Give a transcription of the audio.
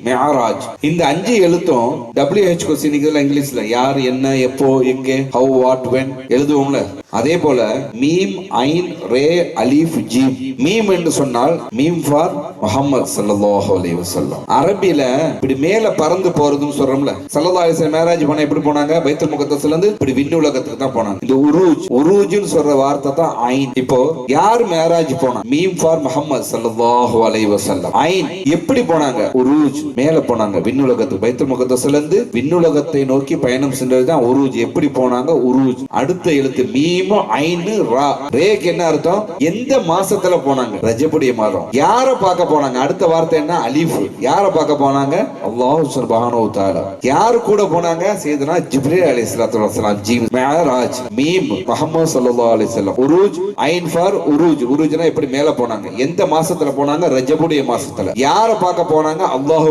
மிஅராஜ். இந்த 5 எழுத்தும் WH question இங்கிலீஷ்ல யார், என்ன, எப்போ, எங்கே, ஹவ், வாட், வென் எழுதுவோம்ல. அதே போல மீம், ஐன், ரே, அலிஃப், ஜீம். மீம் என்று சொன்னால் மீம் ஃபார் முஹம்மது ஸல்லல்லாஹு அலைஹி வஸல்லம். அரபில இப்படி மேல பறந்து போறதுன்னு சொல்றோம்ல. ஸல்லல்லாஹு அலைஹி வஸல்லம் மேராஜ் போனா எப்படி போனாங்க? பைத்துல் முகத்தஸ்ல இருந்து இப்படி விண்ணுலகத்துக்கு தான் போனாங்க. இந்த உரூஜ்னு சொல்ற வார்த்தை தான் ஐன். இப்போ யார் மேராஜ் போனா? மீம் ஃபார் முஹம்மது ஸல்லல்லாஹு அலைஹி வஸல்லம். ஐன் எப்படி போனாங்க? உரூஜ், மேல போனாங்க விண்ணுலகத்துக்கு. பைத்துல் முகத்தஸ்ல இருந்து விண்ணுலகத்தை நோக்கி பயணம் சென்றது தான் உரூஜ். எப்படி போனாங்க? உரூஜ். அடுத்த எழுத்து மீம், ஐன், ரா. ரேக்கு என்ன அர்த்தம்? எந்த மாசத்துல போனாங்க? ரஜபுடைய மாதம். யார பார்க்க போனாங்க? அடுத்த வார்த்தை என்ன? அலிஃப். யார பார்க்க போனாங்க? அல்லாஹ் சுப்ஹானஹு வ தஆலா. யார் கூட போனாங்க? சையதுனா ஜிப்ரீல் அலைஹிஸ்ஸலாத்து வஸலாம். ஜீம், மிஅராஜ், மீம், முஹம்மது ஸல்லல்லாஹு அலைஹி வஸல்லம். உரூஜ், ஐன் ஃபார் உரூஜ். உரூஜ்னா எப்படி மேல போனாங்க? எந்த மாசத்துல போனாங்க? ரஜபுடைய மாசத்துல. யார பார்க்க போனாங்க? அல்லாஹ்